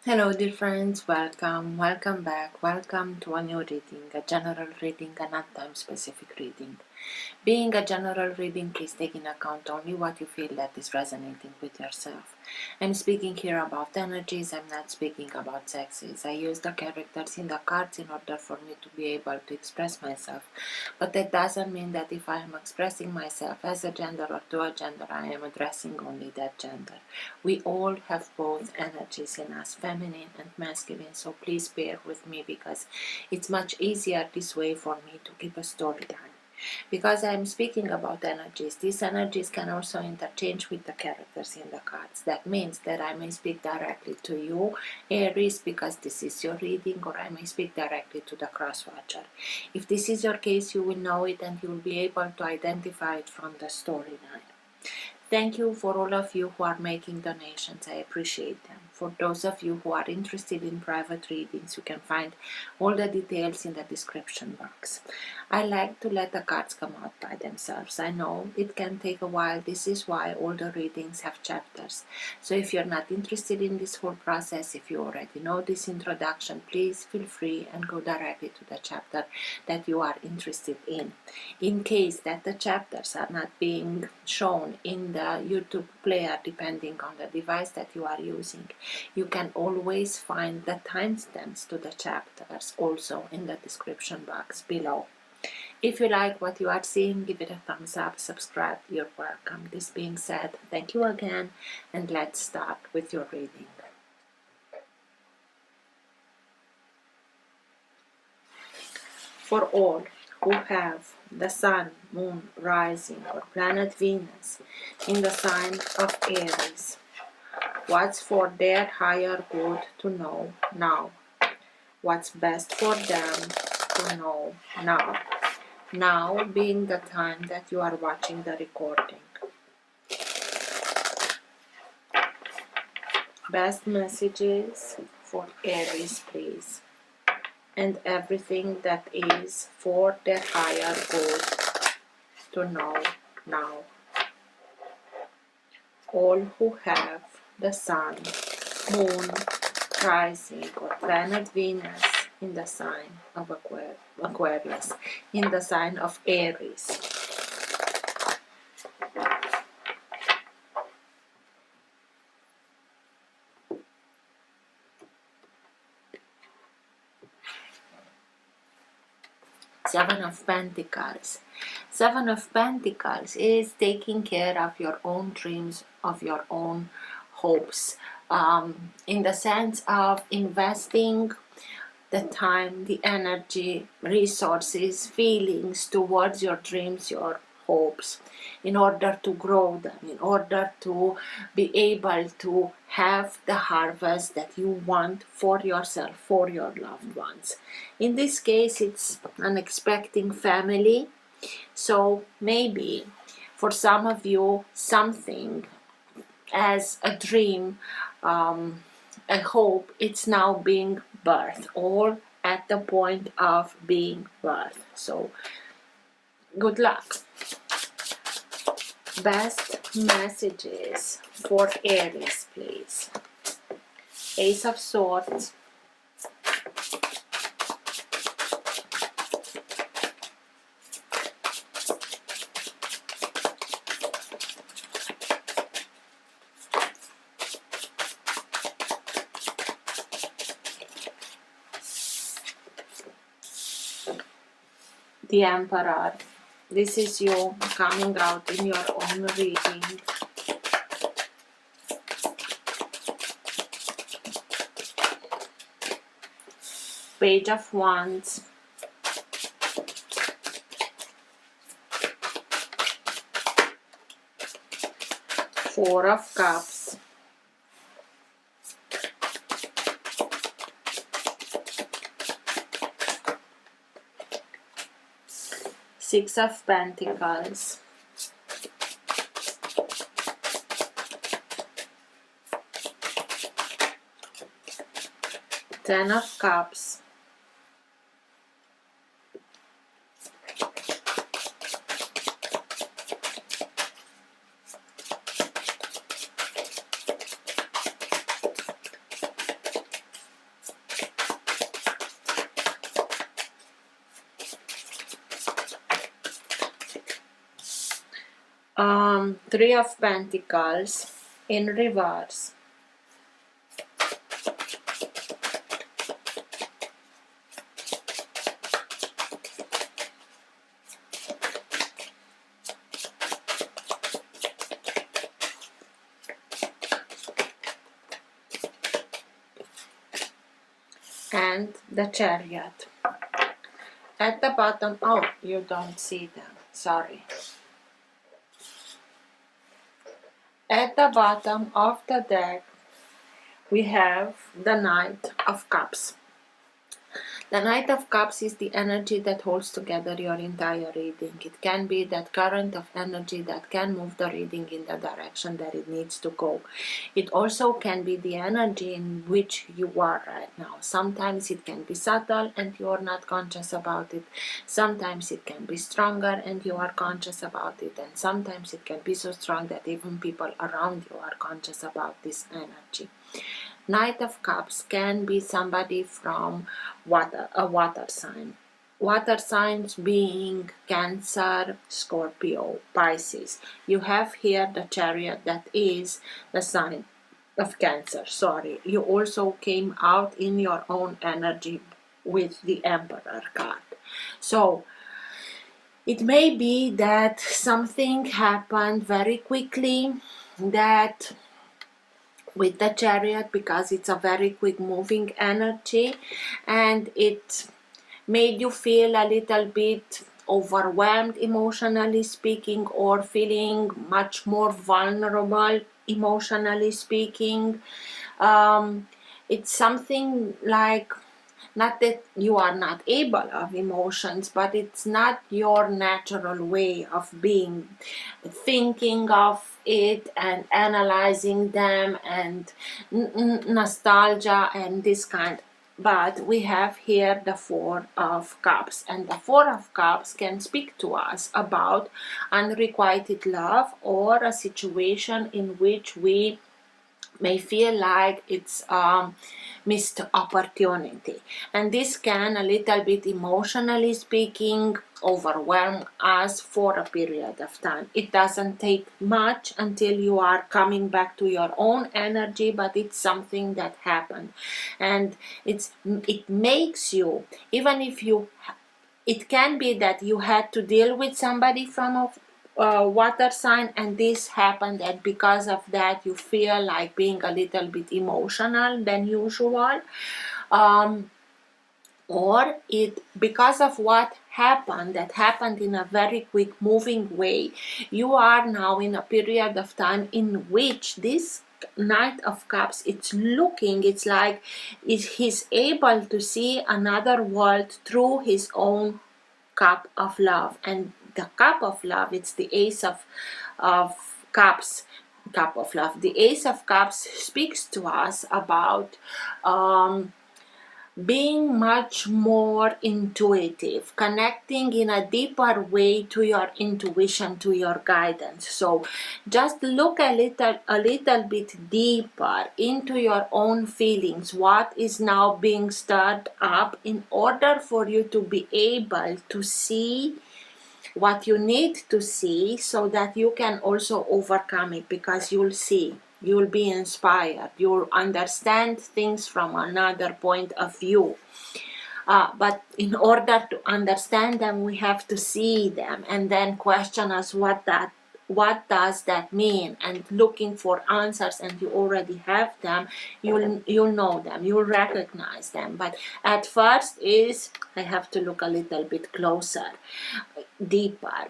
Hello dear friends, welcome back, welcome to a new reading, a general reading, a not time specific reading. Being a general reading, please take in account only what you feel that is resonating with yourself. I'm speaking here about energies, I'm not speaking about sexes. I use the characters in the cards in order for me to be able to express myself. But that doesn't mean that if I am expressing myself as a gender or to a gender, I am addressing only that gender. We all have both energies in us, feminine and masculine, so please bear with me because it's much easier this way for me to keep a storyline. Because I am speaking about energies, these energies can also interchange with the characters in the cards. That means that I may speak directly to you, Aries, because this is your reading, or I may speak directly to the cross-watcher. If this is your case, you will know it and you will be able to identify it from the storyline. Thank you for all of you who are making donations. I appreciate them. For those of you who are interested in private readings, you can find all the details in the description box. I like to let the cards come out by themselves. I know it can take a while. This is why all the readings have chapters. So if you're not interested in this whole process, if you already know this introduction, please feel free and go directly to the chapter that you are interested in. In case that the chapters are not being shown in the YouTube player, depending on the device that you are using, you can always find the timestamps to the chapters also in the description box below. If you like what you are seeing, give it a thumbs up, subscribe, you're welcome. This being said, thank you again, and let's start with your reading. For all who have the Sun, Moon, Rising, or planet Venus in the sign of Aries, what's for their higher good to know now? What's best for them to know now? Now being the time that you are watching the recording. Best messages for Aries, please. And everything that is for their higher good to know now. All who have the Sun, Moon, Rising, or planet Venus in the sign of Aquarius, in the sign of Aries. Seven of Pentacles. Seven of Pentacles is taking care of your own dreams, of your own hopes, in the sense of investing the time, the energy, resources, feelings towards your dreams, your hopes, in order to grow them, in order to be able to have the harvest that you want for yourself, for your loved ones. In this case, it's an expecting family, so maybe for some of you, something as a dream, a hope, it's now being birthed, or at the point of being birthed. So good luck. Best messages for Aries, please. Ace of Swords, the Emperor. This is you coming out in your own reading. Page of Wands. Four of Cups. Six of Pentacles. Ten of Cups. Three of Pentacles in reverse. And the Chariot. At the bottom, oh, you don't see them, sorry. At the bottom of the deck, we have the Knight of Cups. The Knight of Cups is the energy that holds together your entire reading. It can be that current of energy that can move the reading in the direction that it needs to go. It also can be the energy in which you are right now. Sometimes it can be subtle and you are not conscious about it. Sometimes it can be stronger and you are conscious about it. And sometimes it can be so strong that even people around you are conscious about this energy. Knight of Cups can be somebody from a water sign. Water signs being Cancer, Scorpio, Pisces. You have here the Chariot that is the sign of Cancer. Sorry, you also came out in your own energy with the Emperor card. So it may be that something happened very quickly, that with the Chariot, because it's a very quick moving energy, and it made you feel a little bit overwhelmed emotionally speaking, or feeling much more vulnerable emotionally speaking. It's something like, not that you are not able of emotions, but it's not your natural way of being, thinking of it and analyzing them, and nostalgia and this kind. But we have here the Four of Cups, and the Four of Cups can speak to us about unrequited love, or a situation in which we may feel like it's missed opportunity, and this can a little bit emotionally speaking overwhelm us for a period of time. It doesn't take much until you are coming back to your own energy, but it's something that happened, and it makes you, even if you, it can be that you had to deal with somebody from a water sign, and this happened, and because of that you feel like being a little bit emotional than usual, or it, because of what happened, that happened in a very quick moving way, you are now in a period of time in which this Knight of Cups, it's looking, it's like he's able to see another world through his own cup of love. And the cup of love, it's the Ace of Cups, cup of love. The Ace of Cups speaks to us about being much more intuitive, connecting in a deeper way to your intuition, to your guidance. So just look a little bit deeper into your own feelings, what is now being stirred up, in order for you to be able to see what you need to see, so that you can also overcome it, because you'll see, you'll be inspired, you'll understand things from another point of view. But in order to understand them, we have to see them and then question us what does that mean, and looking for answers, and you already have them, you'll know them, you'll recognize them. But at first is, I have to look a little bit closer, deeper,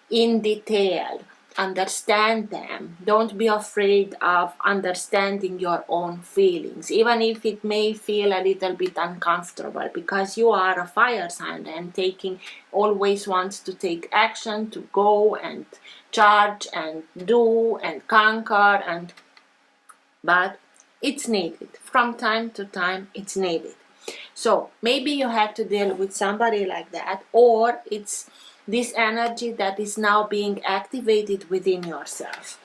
in detail, understand them. Don't be afraid of understanding your own feelings, even if it may feel a little bit uncomfortable, because you are a fire sign, and always wants to take action, to go and charge and do and conquer, but it's needed from time to time. It's needed. So maybe you have to deal with somebody like that, or it's this energy that is now being activated within yourself.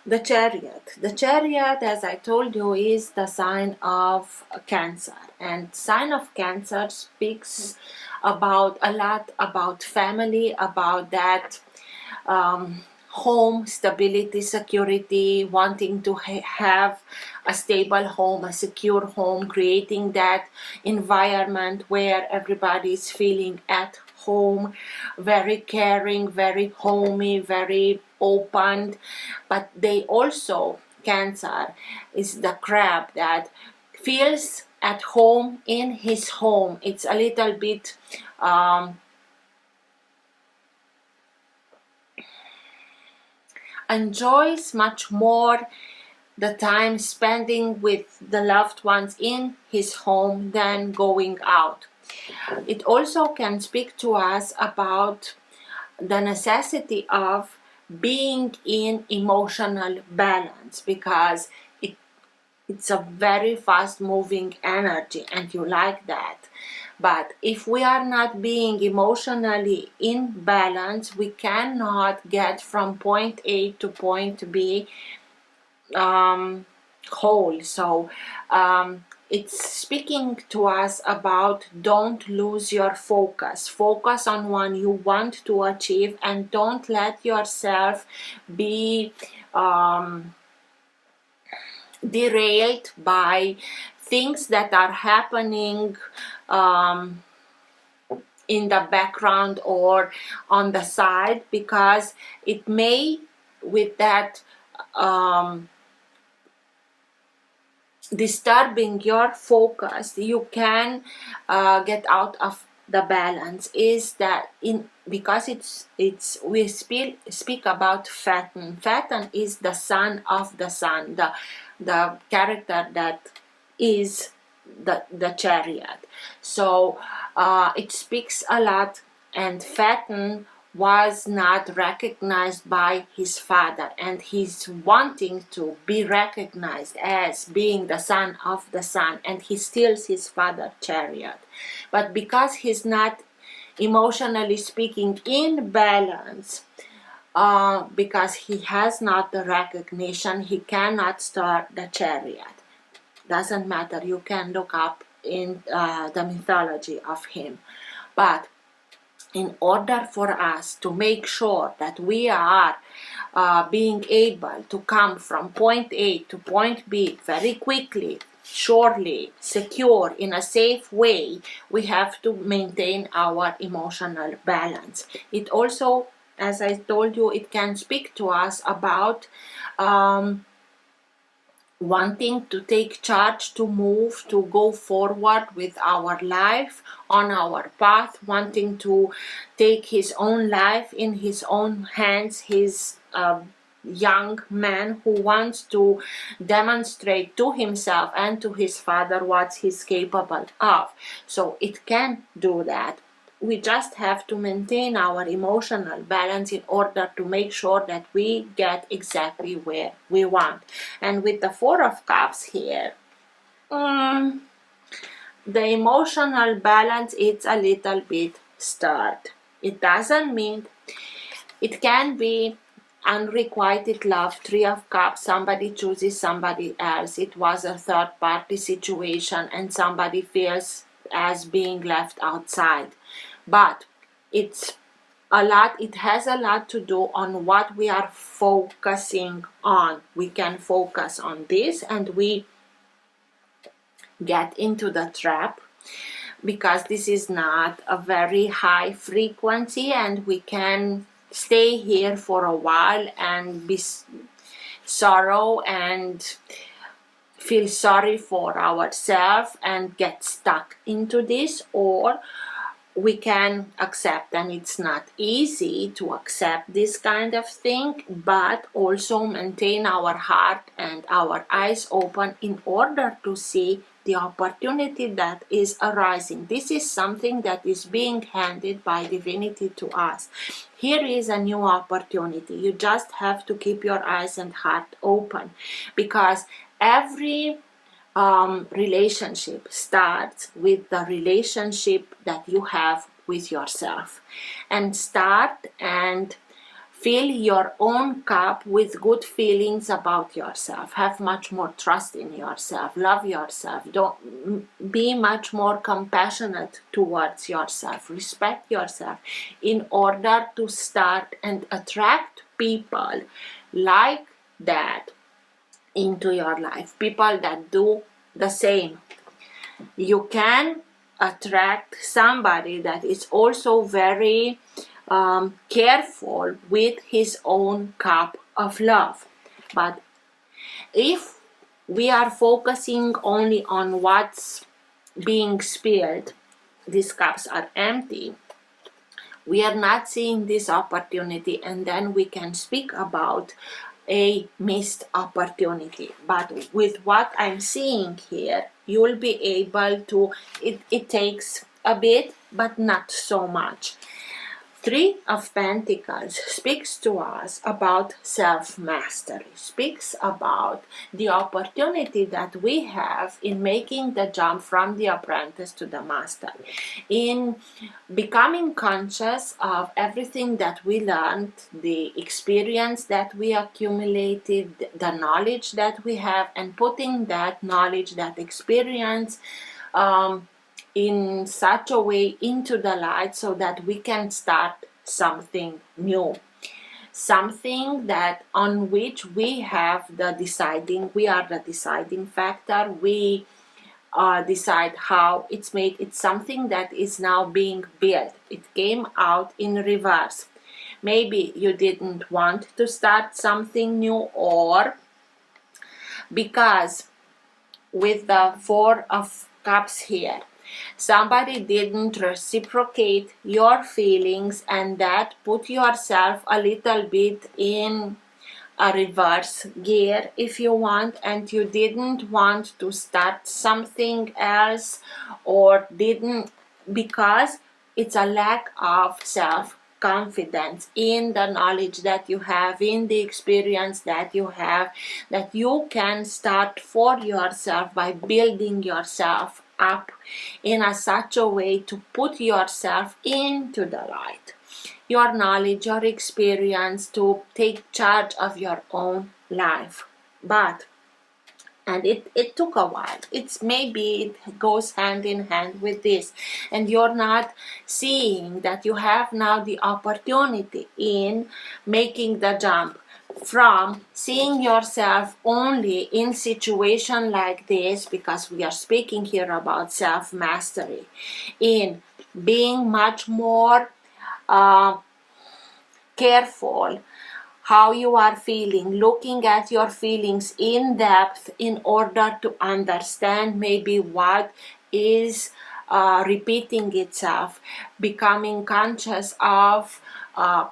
The Chariot. The Chariot, as I told you, is the sign of Cancer, and sign of Cancer speaks about a lot about family, about that home stability, security, wanting to have a stable home, a secure home, creating that environment where everybody is feeling at home, very caring, very homey, very open. But they also, Cancer is the crab that feels at home in his home. It's a little bit enjoys much more the time spending with the loved ones in his home than going out. It also can speak to us about the necessity of being in emotional balance, because it's a very fast moving energy and you like that. But if we are not being emotionally in balance, we cannot get from point A to point B whole. So it's speaking to us about don't lose your focus. Focus on what you want to achieve and don't let yourself be derailed by things that are happening in the background or on the side, because it may, with that disturbing your focus, you can get out of the balance. Is that because it's we speak about Faten. Faten is the son of the sun, the character that is the chariot. So it speaks a lot, and Faten was not recognized by his father, and he's wanting to be recognized as being the son of the sun, and he steals his father's chariot. But because he's not emotionally speaking in balance, because he has not the recognition, he cannot start the chariot. Doesn't matter, you can look up in the mythology of him. But in order for us to make sure that we are being able to come from point A to point B very quickly, surely, secure, in a safe way, we have to maintain our emotional balance. It also, as I told you, it can speak to us about wanting to take charge, to move, to go forward with our life on our path, wanting to take his own life in his own hands. His young man who wants to demonstrate to himself and to his father what he's capable of. So it can do that. We just have to maintain our emotional balance in order to make sure that we get exactly where we want. And with the Four of Cups here, the emotional balance is a little bit stirred. It doesn't mean, it can be unrequited love, Three of Cups, somebody chooses somebody else. It was a third party situation and somebody feels as being left outside. But it has a lot to do on what we are focusing on. We can focus on this and we get into the trap, because this is not a very high frequency and we can stay here for a while and be sorrow and feel sorry for ourselves and get stuck into this. Or we can accept, and it's not easy to accept this kind of thing, but also maintain our heart and our eyes open in order to see the opportunity that is arising. This is something that is being handed by divinity to us. Here is a new opportunity. You just have to keep your eyes and heart open, because every relationship starts with the relationship that you have with yourself, and start and fill your own cup with good feelings about yourself. Have much more trust in yourself. Love yourself. Don't be much more compassionate towards yourself. Respect yourself in order to start and attract people like that into your life. People that do the same. You can attract somebody that is also very careful with his own cup of love. But if we are focusing only on what's being spilled, these cups are empty, we are not seeing this opportunity, and then we can speak about a missed opportunity. But with what I'm seeing here, you will be able to, it takes a bit, but not so much. Three of Pentacles speaks to us about self-mastery, speaks about the opportunity that we have in making the jump from the apprentice to the master, in becoming conscious of everything that we learned, the experience that we accumulated, the knowledge that we have, and putting that knowledge, that experience, in such a way into the light so that we can start something new, something that on which we have the deciding, we are the deciding factor. We decide how it's made. It's something that is now being built. It came out in reverse. Maybe you didn't want to start something new, or because with the Four of Cups here, somebody didn't reciprocate your feelings, and that put yourself a little bit in a reverse gear, if you want, and you didn't want to start something else, or didn't, because it's a lack of self-confidence in the knowledge that you have, in the experience that you have, that you can start for yourself by building yourself up in such a way to put yourself into the light, your knowledge, your experience, to take charge of your own life. But, and it took a while, it's maybe it goes hand in hand with this, and you're not seeing that you have now the opportunity in making the jump from seeing yourself only in situation like this, because we are speaking here about self-mastery, in being much more careful how you are feeling, looking at your feelings in depth in order to understand maybe what is repeating itself, becoming conscious of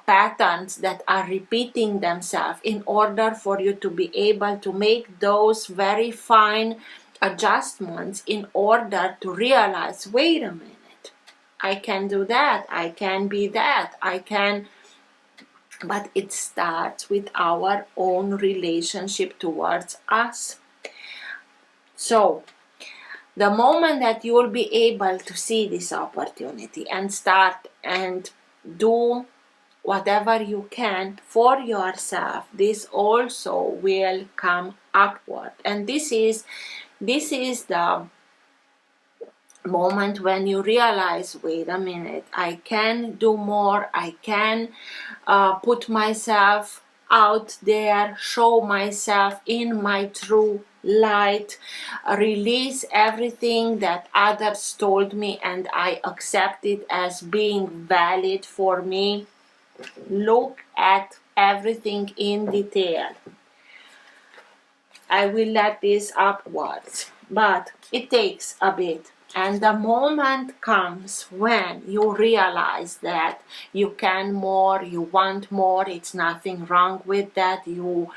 patterns that are repeating themselves, in order for you to be able to make those very fine adjustments in order to realize, wait a minute, I can do that, I can be that, I can. But it starts with our own relationship towards us. So the moment that you will be able to see this opportunity and start and do whatever you can for yourself, this also will come upward. And this is the moment when you realize, wait a minute, I can do more, I can put myself out there, show myself in my true light, release everything that others told me and I accept it as being valid for me. Look at everything in detail. I will let this upwards, but it takes a bit. And the moment comes when you realize that you can more, you want more, it's nothing wrong with that, you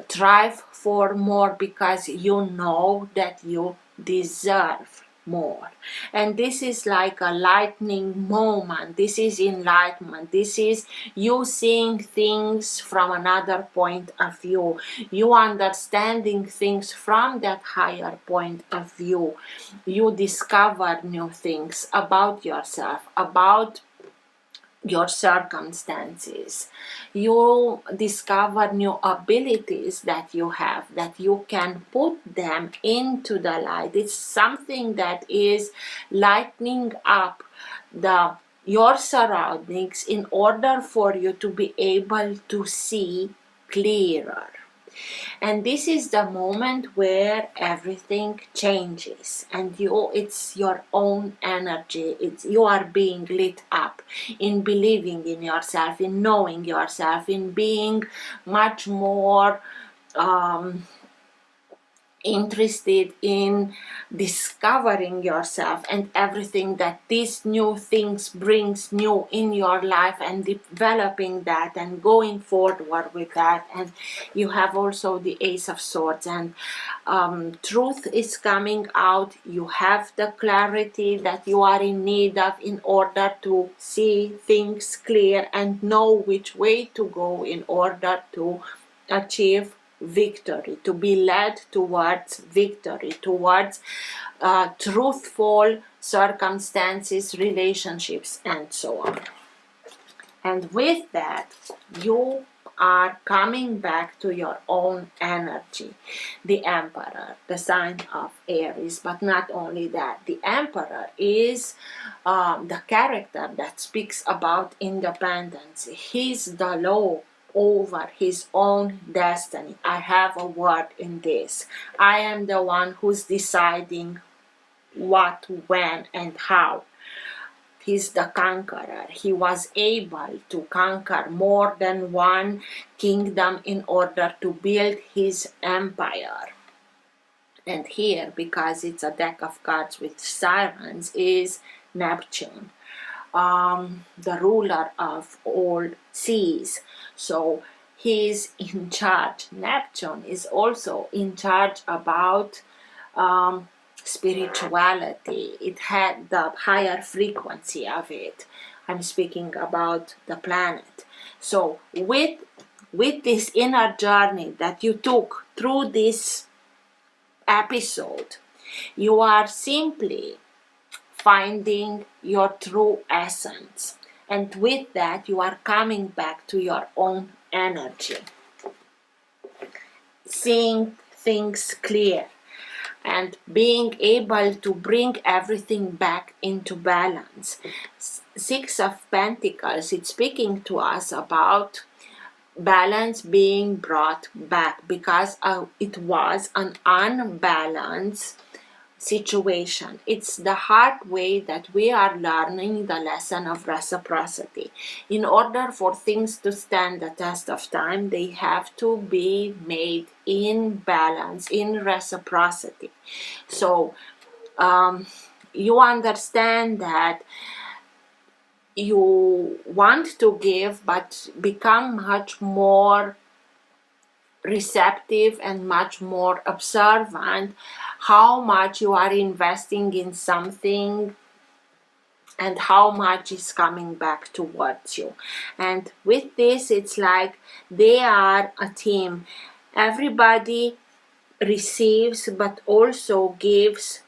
strive for more because you know that you deserve more. And this is like a lightning moment. This is enlightenment. This is you seeing things from another point of view, you understanding things from that higher point of view. You discover new things about yourself, about your circumstances. You discover new abilities that you have, that you can put them into the light. It's something that is lightening up your surroundings in order for you to be able to see clearer. And this is the moment where everything changes, and it's your own energy. You are being lit up in believing in yourself, in knowing yourself, in being much more interested in discovering yourself and everything that these new things brings new in your life, and developing that and going forward with that. And you have also the Ace of Swords, and truth is coming out. You have the clarity that you are in need of in order to see things clear and know which way to go in order to achieve victory, to be led towards victory, towards truthful circumstances, relationships, and so on. And with that, you are coming back to your own energy. The Emperor, the sign of Aries, but not only that, the Emperor is the character that speaks about independence. He's the law over his own destiny. I have a word in this. I am the one who's deciding what, when, and how. He's the conqueror. He was able to conquer more than one kingdom in order to build his empire. And here, because it's a deck of cards with sirens, is Neptune, the ruler of all seas. So he's in charge. Neptune is also in charge about spirituality. It had the higher frequency of it. I'm speaking about the planet. So with this inner journey that you took through this episode, you are simply finding your true essence, and with that you are coming back to your own energy, seeing things clear and being able to bring everything back into balance. Six of Pentacles, it's speaking to us about balance being brought back, because it was an unbalanced situation. It's the hard way that we are learning the lesson of reciprocity. In order for things to stand the test of time, they have to be made in balance, in reciprocity. So you understand that you want to give, but become much more receptive and much more observant how much you are investing in something and how much is coming back towards you. And with this, it's like they are a team. Everybody receives but also gives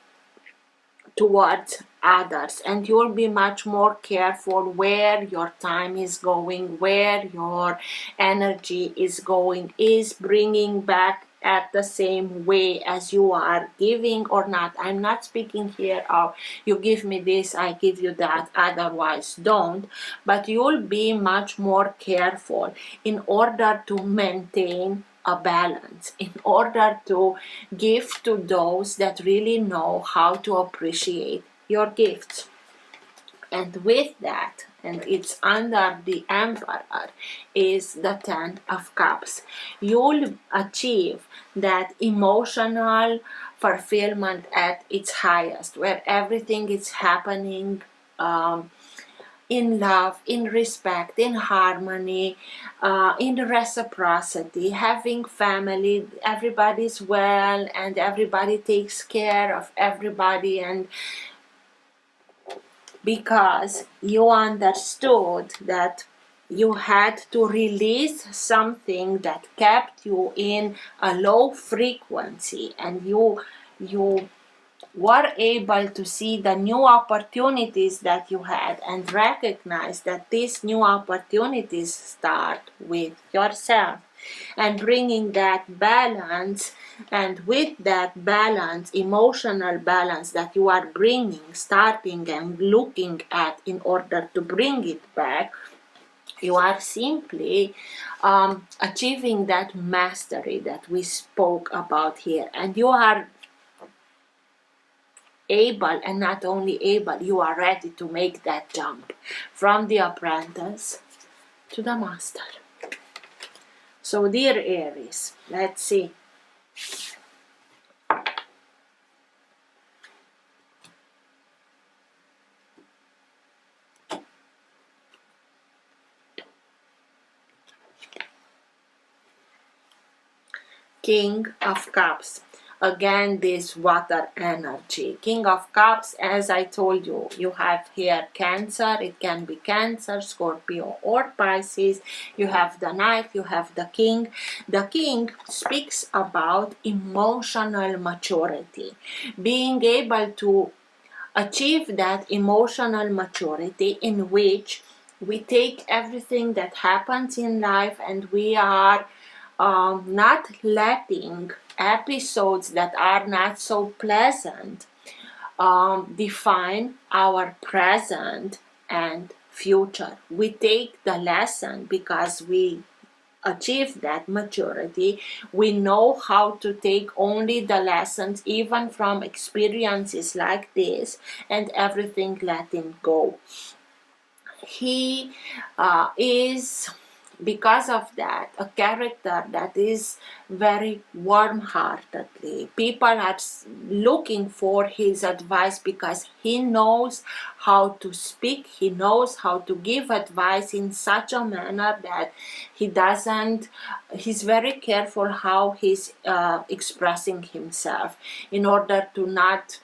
towards others, and you'll be much more careful where your time is going, where your energy is going, is bringing back at the same way as you are giving or not. I'm not speaking here of you give me this, I give you that, otherwise don't, but you'll be much more careful in order to maintain a balance, in order to give to those that really know how to appreciate your gifts. And with that, and it's under the Emperor, is the Ten of Cups. You'll achieve that emotional fulfillment at its highest, where everything is happening in love, in respect, in harmony, in reciprocity, having family, everybody's well and everybody takes care of everybody. And because you understood that you had to release something that kept you in a low frequency, and you were able to see the new opportunities that you had and recognize that these new opportunities start with yourself, and bringing that balance, and with that balance, emotional balance that you are bringing, starting and looking at in order to bring it back, you are simply achieving that mastery that we spoke about here, and you are able, and not only able, you are ready to make that jump from the apprentice to the master. So dear Aries, let's see. King of Cups. Again, this water energy. King of Cups, as I told you, you have here Cancer. It can be Cancer, Scorpio, or Pisces. You have the Knight, you have the King. The King speaks about emotional maturity. Being able to achieve that emotional maturity in which we take everything that happens in life and we are not letting episodes that are not so pleasant define our present and future. We take the lesson because we achieve that maturity. We know how to take only the lessons, even from experiences like this, and everything letting go. He is, because of that, a character that is very warm-heartedly. People are looking for his advice because he knows how to speak, he knows how to give advice in such a manner that he's very careful how he's expressing himself in order to not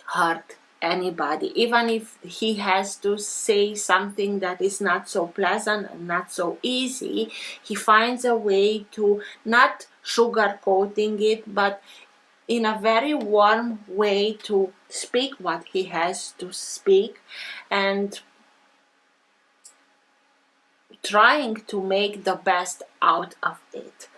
hurt anybody. Even if he has to say something that is not so pleasant and not so easy, he finds a way to not sugarcoating it, but in a very warm way to speak what he has to speak, and trying to make the best out of it.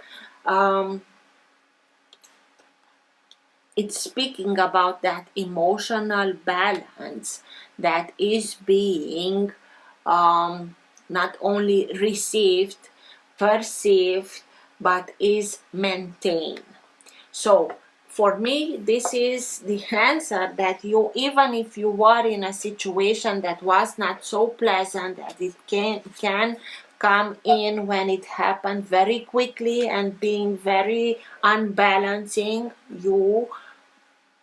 It's speaking about that emotional balance that is being not only received, perceived, but is maintained. So for me, this is the answer, that you, even if you were in a situation that was not so pleasant, that it can come in when it happened very quickly and being very unbalancing, you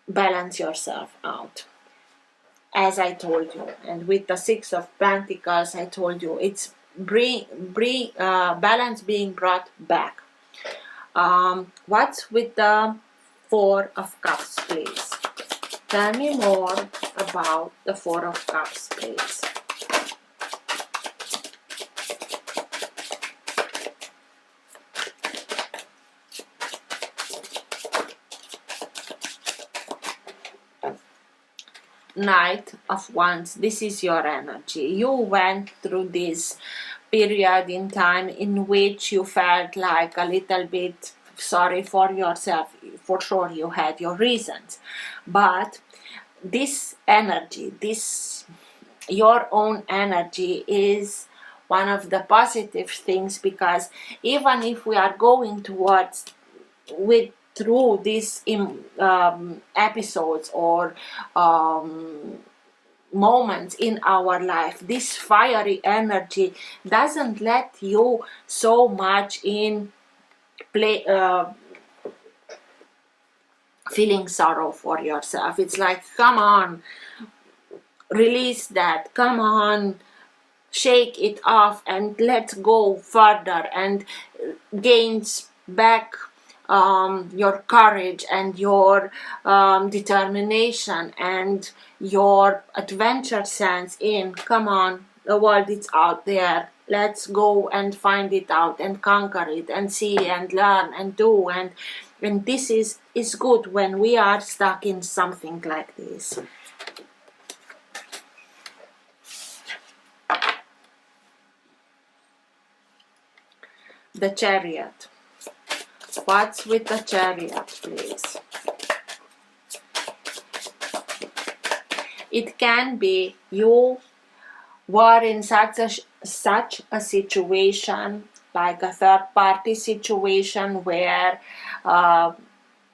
balance yourself out, as I told you. And with the Six of Pentacles, I told you it's balance being brought back. What's with the Four of Cups, please? Tell me more about the Four of Cups, please. Knight of Wands, this is your energy. You went through this period in time in which you felt like a little bit sorry for yourself. For sure you had your reasons, but this energy, your own energy, is one of the positive things, because even if we are going towards through these episodes or moments in our life, this fiery energy doesn't let you so much in feeling sorrow for yourself. It's like, come on, release that, come on, shake it off and let's go further, and gains back your courage and your determination and your adventure sense in, come on, the world is out there, let's go and find it out and conquer it and see and learn and do and And this is good when we are stuck in something like this. The Chariot. What's with the Chariot, please? It can be you were in such a situation, like a third-party situation, where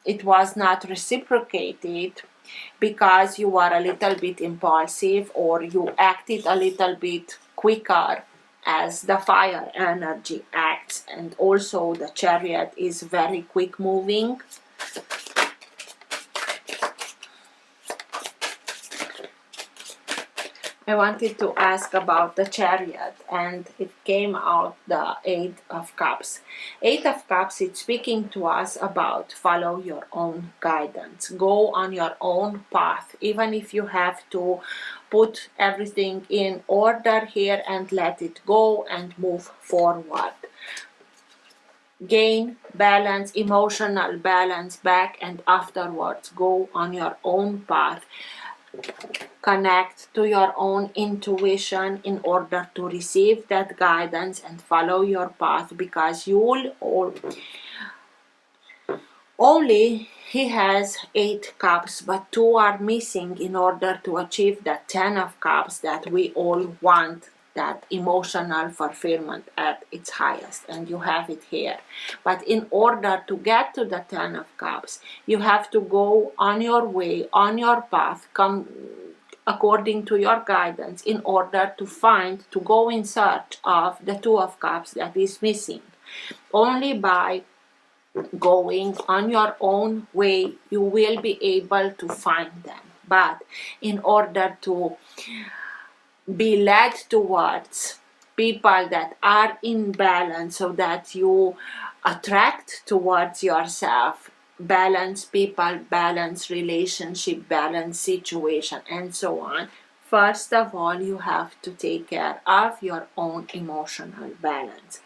it was not reciprocated because you were a little bit impulsive, or you acted a little bit quicker, as the fire energy acts. And also the Chariot is very quick moving. I wanted to ask about the Chariot, and it came out the Eight of Cups. Eight of Cups, it's speaking to us about follow your own guidance. Go on your own path, even if you have to put everything in order here and let it go and move forward. Gain balance, emotional balance back, and afterwards go on your own path. Connect to your own intuition in order to receive that guidance and follow your path, because you'll only he has 8 cups, but 2 are missing in order to achieve that 10 of cups that we all want, that emotional fulfillment at its highest, and you have it here. But in order to get to the 10 of cups, you have to go on your way, on your path, come according to your guidance, in order to go in search of the 2 of cups that is missing. Only by going on your own way you will be able to find them. But in order to be led towards people that are in balance, so that you attract towards yourself balanced people, balanced relationship, balanced situation, and so on, first of all you have to take care of your own emotional balance.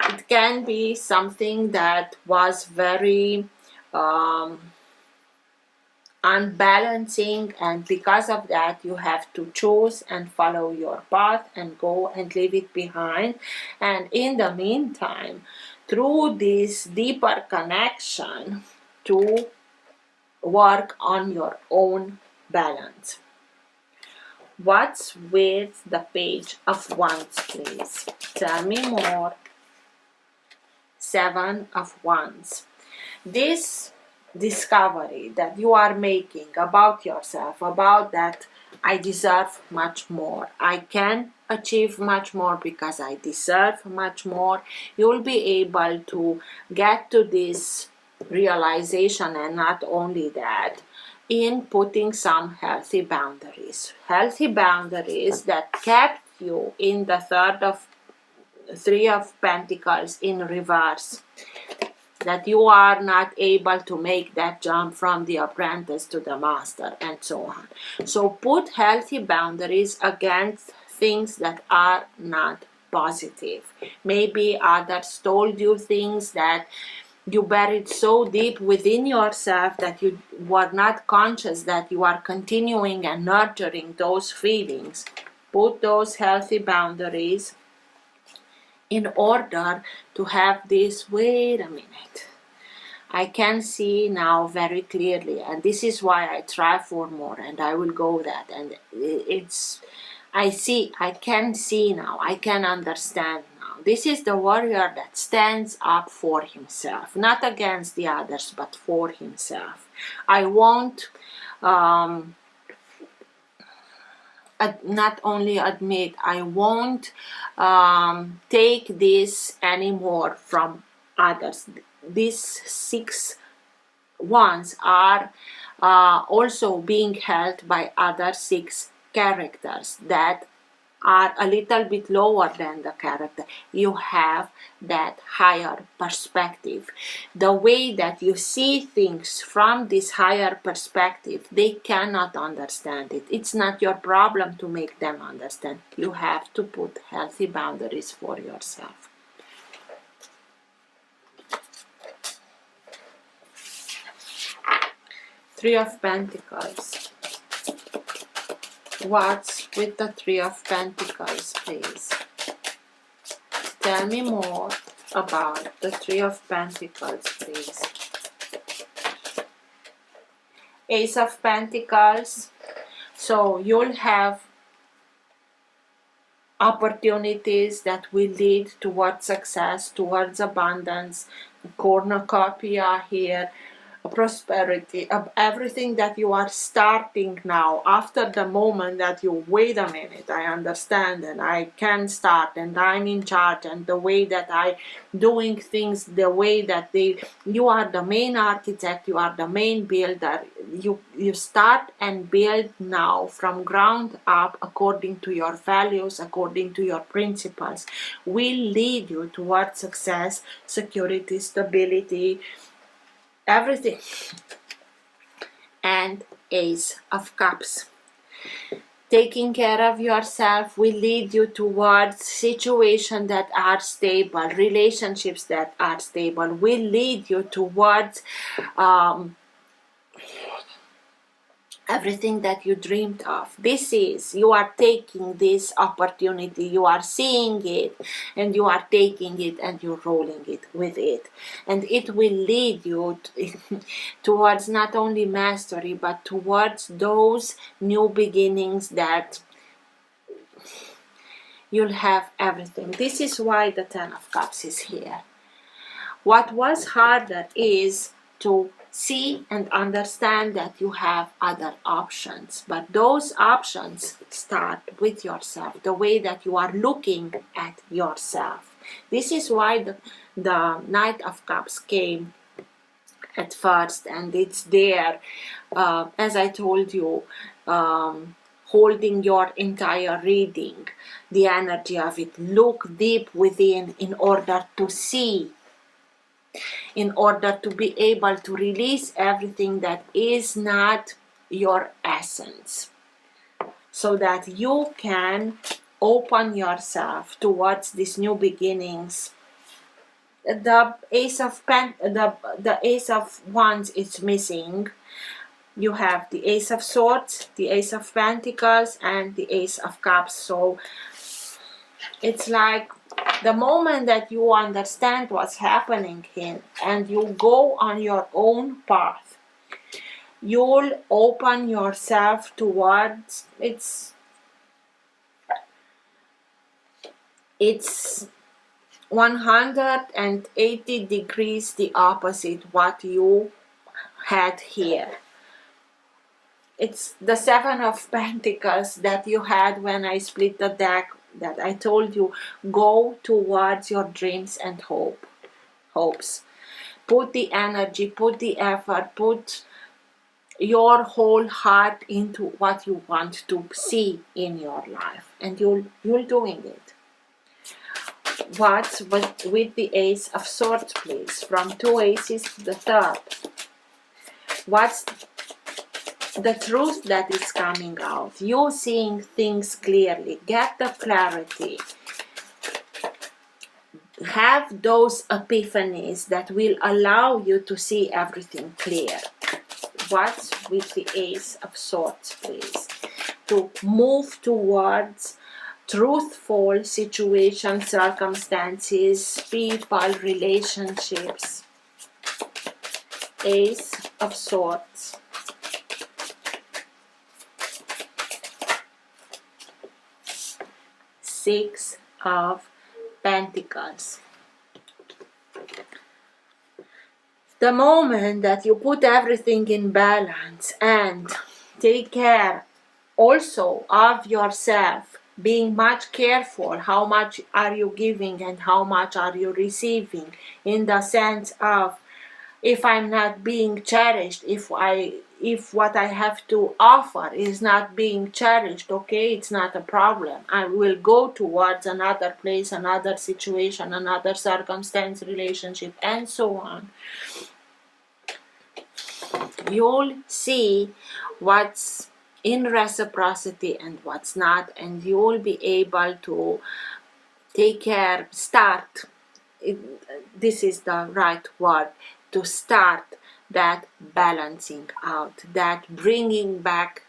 It can be something that was very unbalancing, and because of that you have to choose and follow your path and go and leave it behind. And in the meantime, through this deeper connection, to work on your own balance. What's with the Page of Wands, please? Tell me more. 7 of Wands. This discovery that you are making about yourself, about that I deserve much more, I can achieve much more because I deserve much more, you will be able to get to this realization. And not only that, in putting some healthy boundaries that kept you in the 3 of Pentacles in reverse, that you are not able to make that jump from the apprentice to the master, and so on. So put healthy boundaries against things that are not positive. Maybe others told you things that you buried so deep within yourself that you were not conscious that you are continuing and nurturing those feelings. Put those healthy boundaries in order to have this, wait a minute, I can see now very clearly, and this is why I try for more, and I will go that, and I can see now, I can understand now. This is the warrior that stands up for himself, not against the others, but for himself. I won't not only admit, I won't take this anymore from others. These 6 wands are also being held by other 6 characters that are a little bit lower than the character. You have that higher perspective. The way that you see things from this higher perspective, they cannot understand it. It's not your problem to make them understand. You have to put healthy boundaries for yourself. Three of Pentacles. What's with the Three of Pentacles, please? Tell me more about the Three of Pentacles, please. Ace of Pentacles. So you'll have opportunities that will lead towards success, towards abundance, cornucopia here, prosperity, of everything that you are starting now, after the moment that you, wait a minute, I understand and I can start and I'm in charge, and the way that I doing things, the way that you are the main architect, you are the main builder, you start and build now from ground up according to your values, according to your principles, will lead you towards success, security, stability, everything. And Ace of Cups. Taking care of yourself will lead you towards situations that are stable, relationships that are stable, will lead you towards everything that you dreamed of. This is, you are taking this opportunity, you are seeing it, and you are taking it and you're rolling it with it. And it will lead you towards not only mastery, but towards those new beginnings that you'll have everything. This is why the Ten of Cups is here. What was harder is to see and understand that you have other options, but those options start with yourself, the way that you are looking at yourself. This is why the Knight of Cups came at first, and it's there, as I told you, holding your entire reading, the energy of it. Look deep within in order to see, in order to be able to release everything that is not your essence, so that you can open yourself towards these new beginnings. The Ace of the Ace of Wands is missing. You have the Ace of Swords, the Ace of Pentacles, and the Ace of Cups. So it's like the moment that you understand what's happening here and you go on your own path, you'll open yourself towards it's 180 degrees the opposite what you had here. It's the Seven of Pentacles that you had when I split the deck, that I told you, go towards your dreams and hopes. Put the energy, put the effort, put your whole heart into what you want to see in your life, and you're doing it. What's with the Ace of Swords, please? From two aces to the third. What's the truth that is coming out? You seeing things clearly. Get the clarity. Have those epiphanies that will allow you to see everything clear. What's with the Ace of Swords, please? To move towards truthful situations, circumstances, people, relationships. Ace of Swords. Six of Pentacles. The moment that you put everything in balance and take care also of yourself, being much careful how much are you giving and how much are you receiving, in the sense of, if I'm not being cherished, if what I have to offer is not being cherished, okay, it's not a problem. I will go towards another place, another situation, another circumstance, relationship, and so on. You'll see what's in reciprocity and what's not, and you'll be able to take care, start, this is the right word, to start that balancing out, that bringing back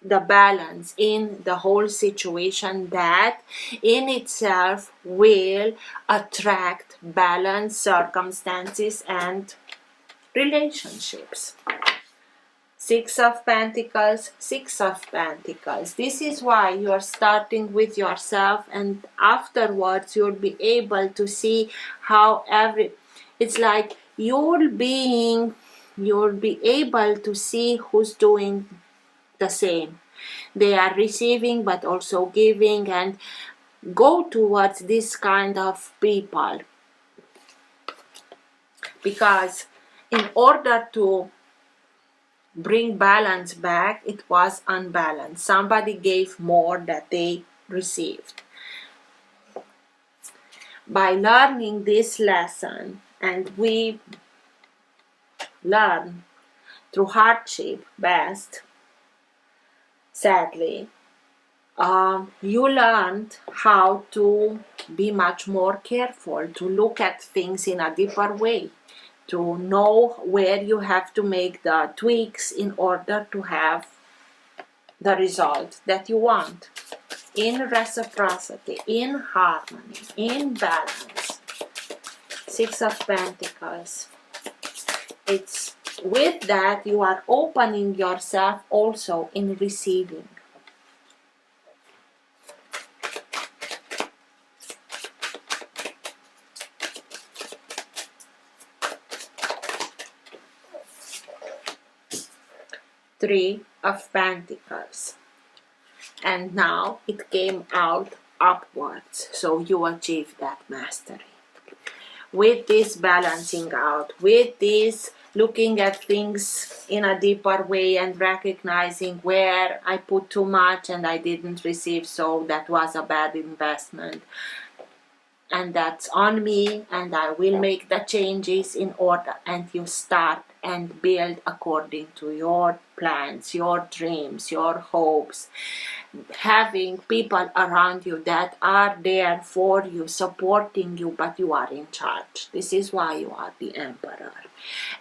the balance in the whole situation, that in itself will attract balanced circumstances and relationships. Six of Pentacles, Six of Pentacles. This is why you are starting with yourself, and afterwards you'll be able to see how it's like you'll be able to see who's doing the same. They are receiving but also giving, and go towards this kind of people, because in order to bring balance back, it was unbalanced. Somebody gave more than they received. By learning this lesson, and we learn through hardship best, sadly, you learned how to be much more careful, to look at things in a deeper way, to know where you have to make the tweaks in order to have the result that you want, in reciprocity, in harmony, in balance. Six of Pentacles. It's with that you are opening yourself also in receiving. Three of Pentacles, and now it came out upwards, so you achieved that mastery. With this balancing out, with this looking at things in a deeper way and recognizing where I put too much and I didn't receive, so that was a bad investment, and that's on me, and I will make the changes in order, and you start and build according to your plans, your dreams, your hopes, having people around you that are there for you, supporting you, but you are in charge. This is why you are the Emperor.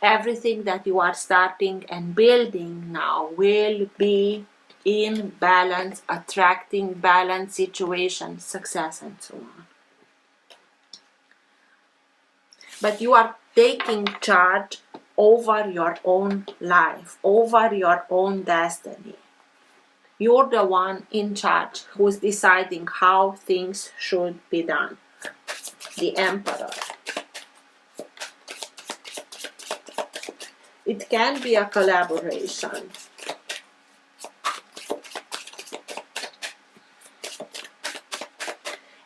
Everything that you are starting and building now will be in balance, attracting balanced situations, success, and so on. But you are taking charge over your own life, over your own destiny. You're the one in charge who's deciding how things should be done. The Emperor. It can be a collaboration.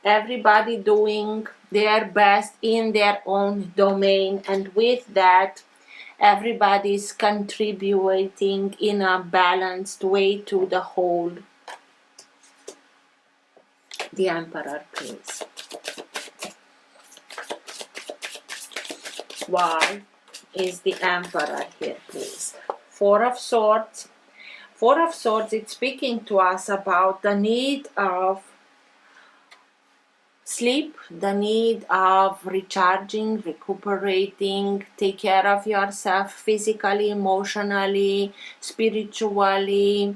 Everybody doing their best in their own domain, and with that everybody is contributing in a balanced way to the whole. The Emperor, please. Why is the Emperor here, please? Four of Swords. Four of Swords, it's speaking to us about the need of sleep, the need of recharging, recuperating, take care of yourself physically, emotionally, spiritually,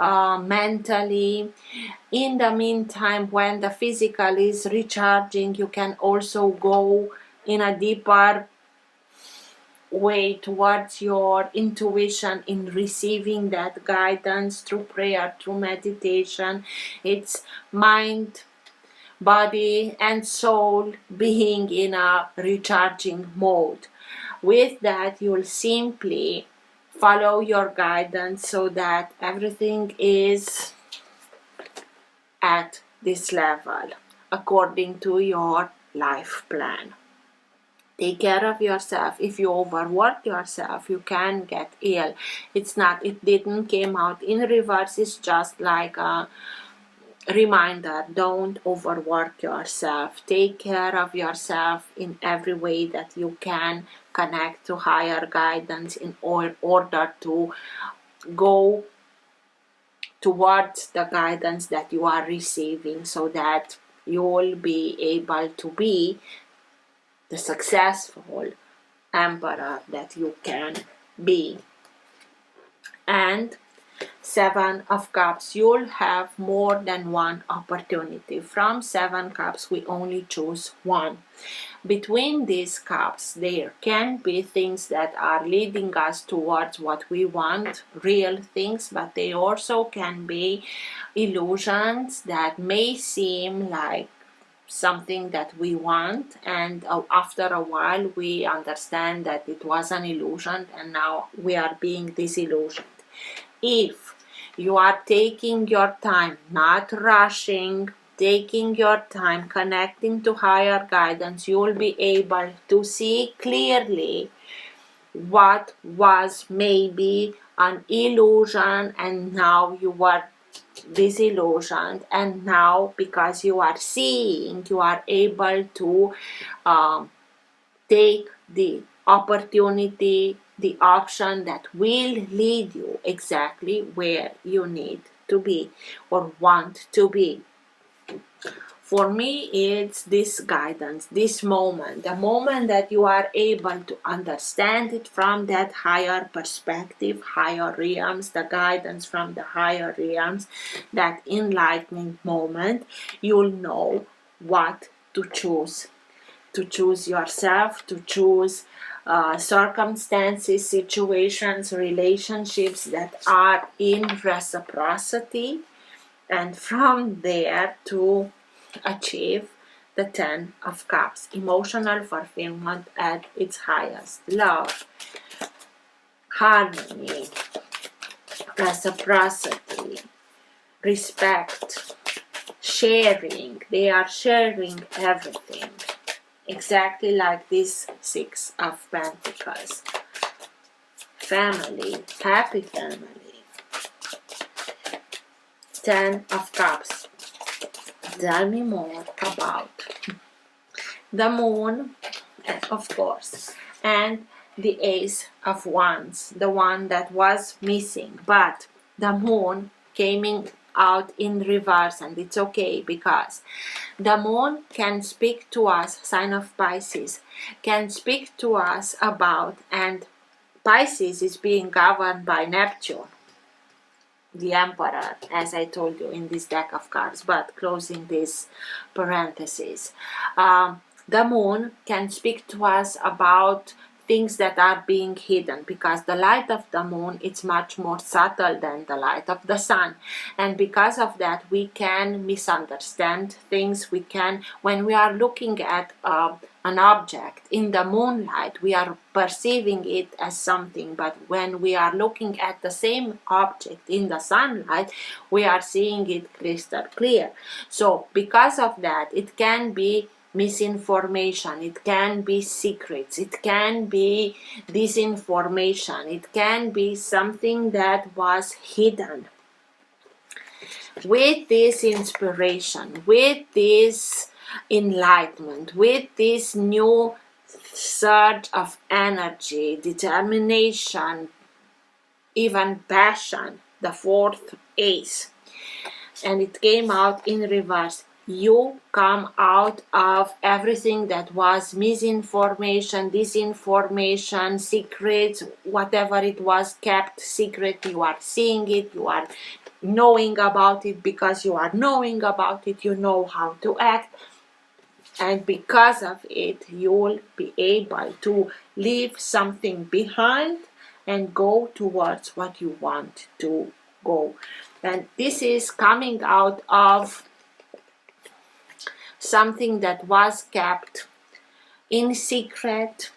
mentally. In the meantime, when the physical is recharging, you can also go in a deeper way towards your intuition in receiving that guidance through prayer, through meditation. It's mind, body and soul being in a recharging mode. With that, you'll simply follow your guidance so that everything is at this level according to your life plan. Take care of yourself. If you overwork yourself, you can get ill. It didn't came out in reverse. It's just like a reminder. Don't overwork yourself. Take care of yourself in every way that you can. Connect to higher guidance in order to go towards the guidance that you are receiving, so that you will be able to be the successful emperor that you can be. And Seven of Cups, you'll have more than one opportunity. From Seven Cups, we only choose one. Between these cups, there can be things that are leading us towards what we want, real things, but they also can be illusions that may seem like something that we want, and after a while we understand that it was an illusion and now we are being disillusioned. If you are taking your time, not rushing, taking your time, connecting to higher guidance, you will be able to see clearly what was maybe an illusion and now you are disillusioned, and now because you are seeing, you are able to take the opportunity, the option that will lead you exactly where you need to be or want to be. For me, it's this guidance, this moment, the moment that you are able to understand it from that higher perspective, higher realms, the guidance from the higher realms, that enlightening moment, you'll know what to choose. To choose yourself, to choose circumstances, situations, relationships that are in reciprocity, and from there to achieve the Ten of Cups, emotional fulfillment at its highest. Love, harmony, reciprocity, respect, sharing. They are sharing everything. Exactly like this Six of Pentacles. Family, happy family. Ten of Cups. Tell me more about the Moon, of course, and the Ace of Wands, the one that was missing, but the Moon came out in reverse, and it's okay because the Moon can speak to us, sign of Pisces, can speak to us about, and Pisces is being governed by Neptune, the Emperor, as I told you in this deck of cards, but closing this parenthesis. The Moon can speak to us about things that are being hidden, because the light of the Moon is much more subtle than the light of the Sun, and because of that we can misunderstand things. We can, when we are looking at an object in the moonlight, we are perceiving it as something, but when we are looking at the same object in the sunlight, we are seeing it crystal clear. So because of that, it can be misinformation, it can be secrets, it can be disinformation, it can be something that was hidden. With this inspiration, with this enlightenment, with this new surge of energy, determination, even passion, the fourth ace, and it came out in reverse. You come out of everything that was misinformation, disinformation, secrets, whatever it was kept secret. You are seeing it, you are knowing about it. Because you are knowing about it, you know how to act, and because of it you'll be able to leave something behind and go towards what you want to go. And this is coming out of something that was kept in secret,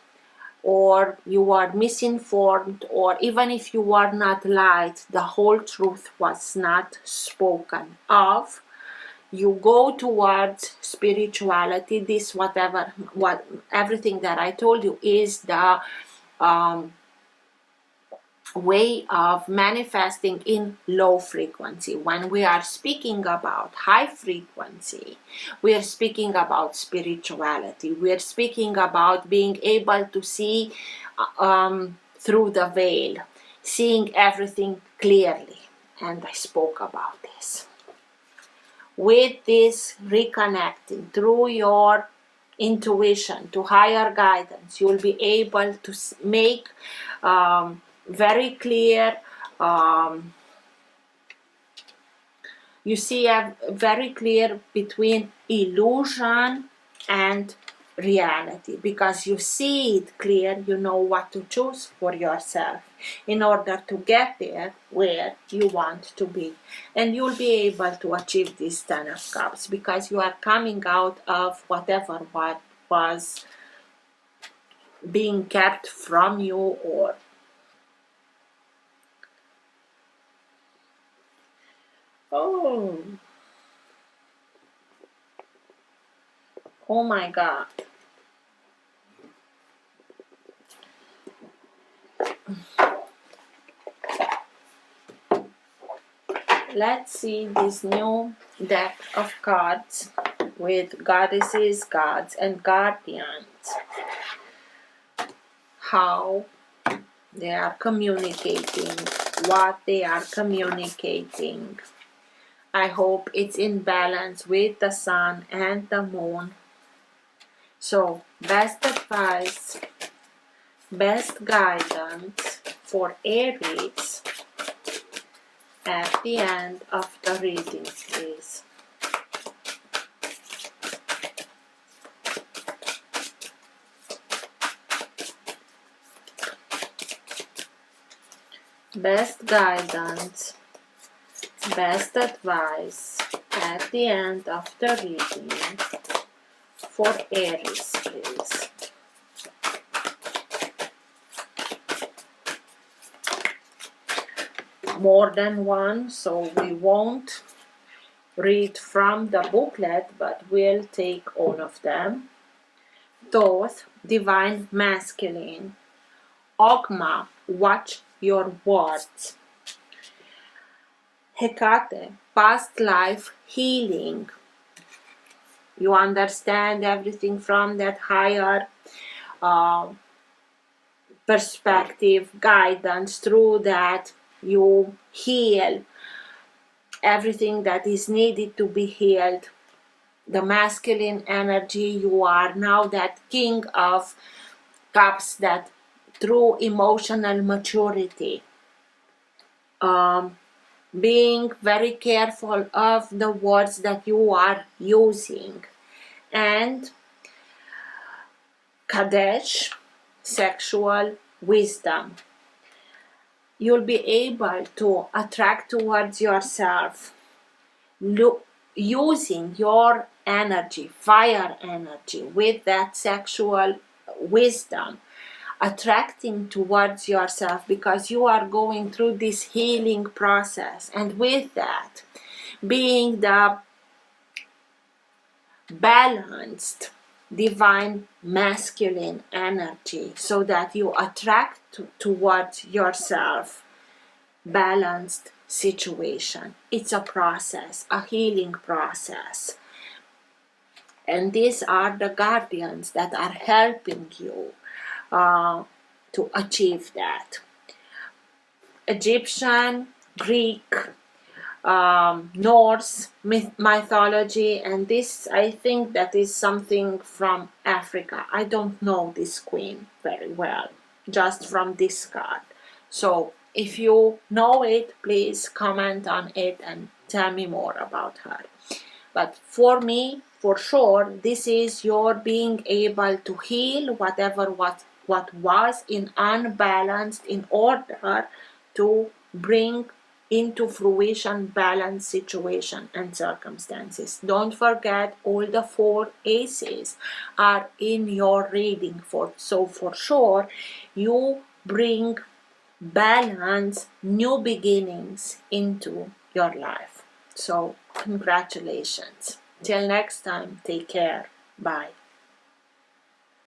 or you are misinformed, or even if you are not lied, the whole truth was not spoken of. You go towards spirituality. This everything that I told you is the way of manifesting in low frequency. When we are speaking about high frequency, we are speaking about spirituality. We are speaking about being able to see through the veil, seeing everything clearly. And I spoke about this. With this reconnecting through your intuition, to higher guidance. You'll be able to make very clear, you see a very clear between illusion and reality, because you see it clear. You know what to choose for yourself in order to get there where you want to be, and you'll be able to achieve this 10 of Cups, because you are coming out of whatever what was being kept from you, or oh my God. Let's see this new deck of cards with goddesses, gods, and guardians. How they are communicating, what they are communicating. I hope it's in balance with the sun and the moon. So, best advice, best guidance for Aries at the end of the reading, please. Best guidance, best advice at the end of the reading for Aries, please. More than one, so we won't read from the booklet, but we'll take all of them. Thoth, divine masculine. Ogma, watch your words. Hecate, past life healing. You understand everything from that higher perspective, guidance. Through that you heal everything that is needed to be healed. The masculine energy, you are now that King of Cups, that through emotional maturity, being very careful of the words that you are using. And Kadesh, sexual wisdom. You'll be able to attract towards yourself using your energy, fire energy, with that sexual wisdom, attracting towards yourself, because you are going through this healing process, and with that being the balanced divine masculine energy, so that you attract towards yourself balanced situation. It's a process, a healing process, and these are the guardians that are helping you to achieve that. Egyptian, Greek, Norse mythology, and this, I think that is something from Africa. I don't know this queen very well, just from this card. So if you know it, please comment on it and tell me more about her. But for me, for sure, this is your being able to heal whatever what was in unbalanced, in order to bring into fruition balanced situation and circumstances. Don't forget, all the 4 aces are in your reading. So for sure, you bring balance, new beginnings into your life. So congratulations. Till next time, take care. Bye.